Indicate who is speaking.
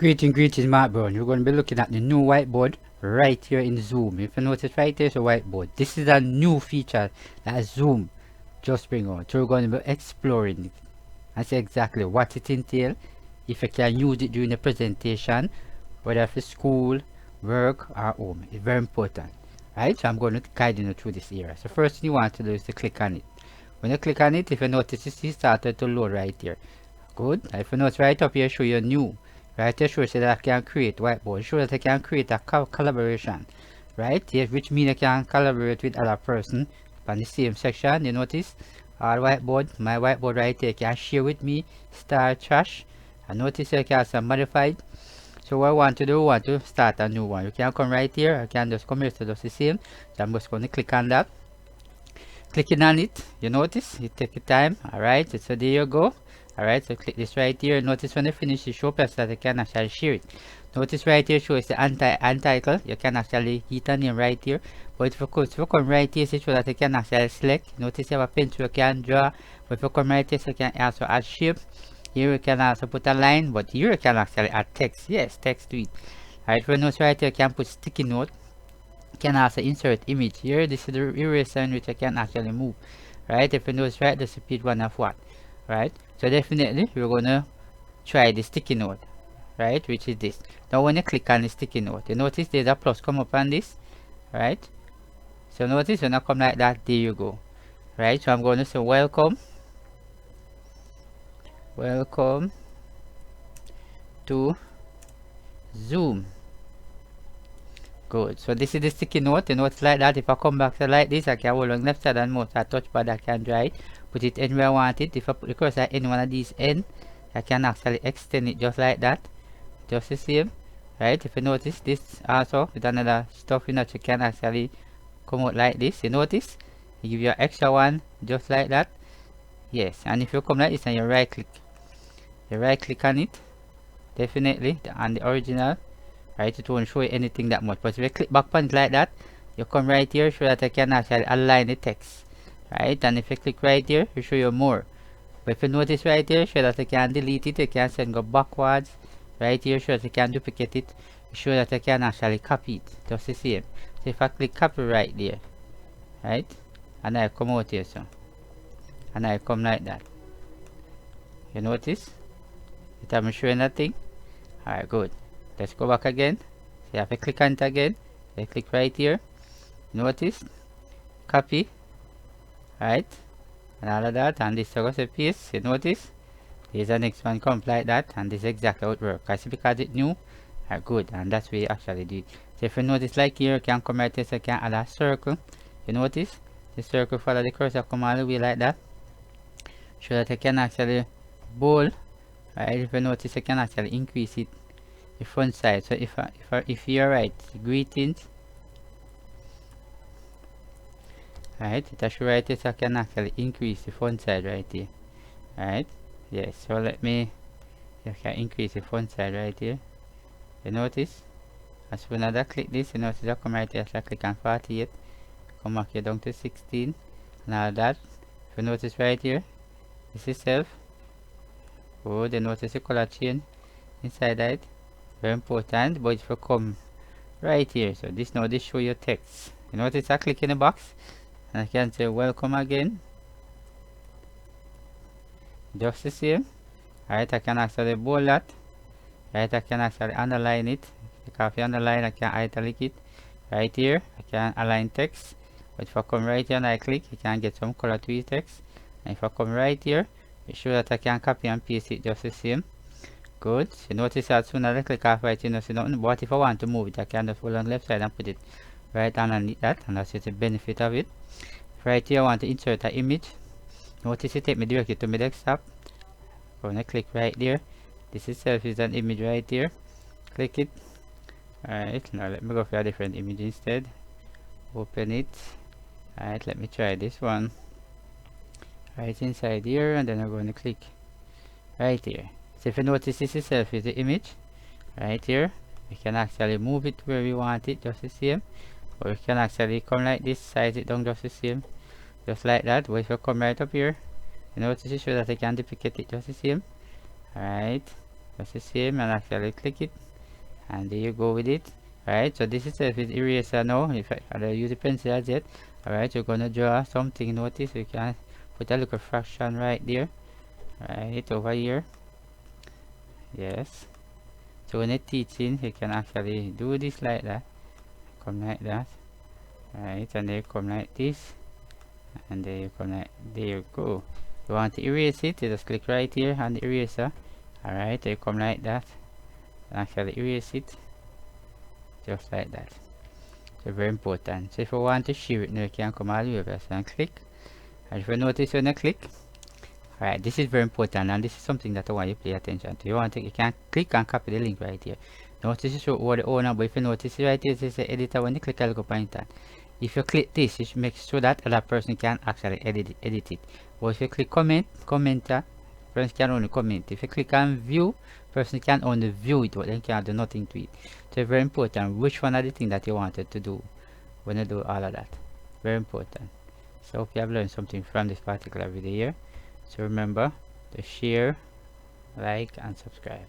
Speaker 1: Greetings, Mark Brown. We're going to be looking at the new whiteboard right here in Zoom. If you notice, right there's a whiteboard. This is a new feature that Zoom just bring out. So we're going to be exploring it and see exactly what it entails, if you can use it during the presentation, whether for school, work, or home. It's very important. Right, so I'm going to guide you through this area. So first thing you want to do is to click on it. When you click on it, if you notice, it started to load right here. Good. If you notice right up here, show you new. Right here shows you that I can create whiteboard. Show that I can create a collaboration. Right here, which means I can collaborate with other person on the same section. You notice our whiteboard, my whiteboard right here, can share with me, start trash. And notice I can also modify it. So what I want to do, I want to start a new one. You can come right here, I can just come here to do the same. So I'm just going to click on that. Clicking on it, you notice it take your time. Alright, so there you go. Alright, so click this right here. Notice when you finish the show plus that you can actually share it. Notice right here shows the untitled. You can actually hit a name right here. But if you come right here, so that you can actually select. Notice you have a pencil you can draw. But if you come right here, so you can also add shape. Here you can also put a line, but here you can actually add text. Yes, text to it. Alright, for notes right here, you can put sticky note. You can also insert image here. This is the eraser in which I can actually move. Right, if you notice right, the speed one of what. Right, so definitely we're gonna try the sticky note, right, which is this. Now when you click on the sticky note, you notice there's a plus come up on this, right? So notice when I come like that, there you go. Right, so I'm going to say welcome to Zoom. Good. So this is the sticky note. You know it's like that. If I come back to like this, I can hold on left side and mouse. I touch pad, I can draw it, put it anywhere I want it. If I put the cursor at any one of these end, I can actually extend it just like that. Just the same. Right? If you notice this also with another stuff in that you can actually come out like this. You notice? You give you an extra one just like that. Yes. And if you come like this and you right click on it, definitely on the original. Right, it won't show you anything that much, but if you click back on it like that, you come right here, so that I can actually align the text. Right, and if you click right here, it show you more. But if you notice right here, show that I can delete it, you can send go backwards. Right here, show that I can duplicate it, show that I can actually copy it, just the same. So if I click copy right there, right, and I come out here, so, and I come like that, you notice it I'm showing nothing. Alright, good. Let's go back again. So you have to click on it again. You click right here. Notice, copy, right, and all of that, and this goes a piece. You notice, there's the next one comes like that, and this is exactly how it works. I see because it's new. Good, and that's where you actually do it. So if you notice, like here, you can come right here, so you can add a circle. You notice, the circle follow the cursor, come all the way like that, so that you can actually bold. Right, if you notice, you can actually increase it. The front side. So if you're right, greetings, right, it should right here, so I can actually increase the font side right here. Right, yes, so let me, you can increase the font side right here. You notice, as soon as I click this, you notice I come right here, so I click on 48, come back here down to 16, and all that. If you notice right here, this is self. Oh, you notice the color change inside that. Very important. But if you come right here, so this now this show your text. You notice I click in the box and I can say welcome again, just the same. Right, I can actually bold that. Right, I can actually underline it. Because if you underline, I can italic it. Right here, I can align text. But if I come right here and I click, you can get some color to the text. And if I come right here, it shows that I can copy and paste it just the same. Good. You notice as soon as I click off right, you know, see nothing. But if I want to move it, I can just hold on the left side and put it right underneath that, and that's just the benefit of it. Right here, I want to insert an image. Notice it take me directly to my desktop. I'm gonna click right there. This itself is an image right here. Click it. Alright, now let me go for a different image instead. Open it. Alright, let me try this one. Right inside here, and then I'm going to click right here. So if you notice, this itself is the image right here. We can actually move it where we want it, just the same. Or we can actually come like this, size it down just the same, just like that. But if you come right up here, you notice it shows that I can duplicate it just the same. Alright, just the same, and actually click it, and there you go with it. Alright, so this is a eraser now. If I don't use the pencil as yet. Alright, you're gonna draw something. Notice you can put a little fraction right there, right over here. Yes, so when you're teaching, you can actually do this like that, come like that, right, and then you come like this, and then you come like, there you go. You want to erase it, you just click right here on the eraser. Alright, you come like that and actually erase it just like that. So very important. So if you want to share it now, you can come all the way over and click, and if you notice when you click, alright, this is very important, and this is something that I want you to pay attention to. You can click and copy the link right here. Notice you show over the owner, but if you notice right here, it says editor. When you click a little pointer, if you click this, it makes sure that other person can actually edit it. But if you click commenter, person can only comment. If you click on view, person can only view it, but they can do nothing to it. So very important which one are the things that you wanted to do when you do all of that. Very important. So hope you have learned something from this particular video here. So remember to share, like, and subscribe.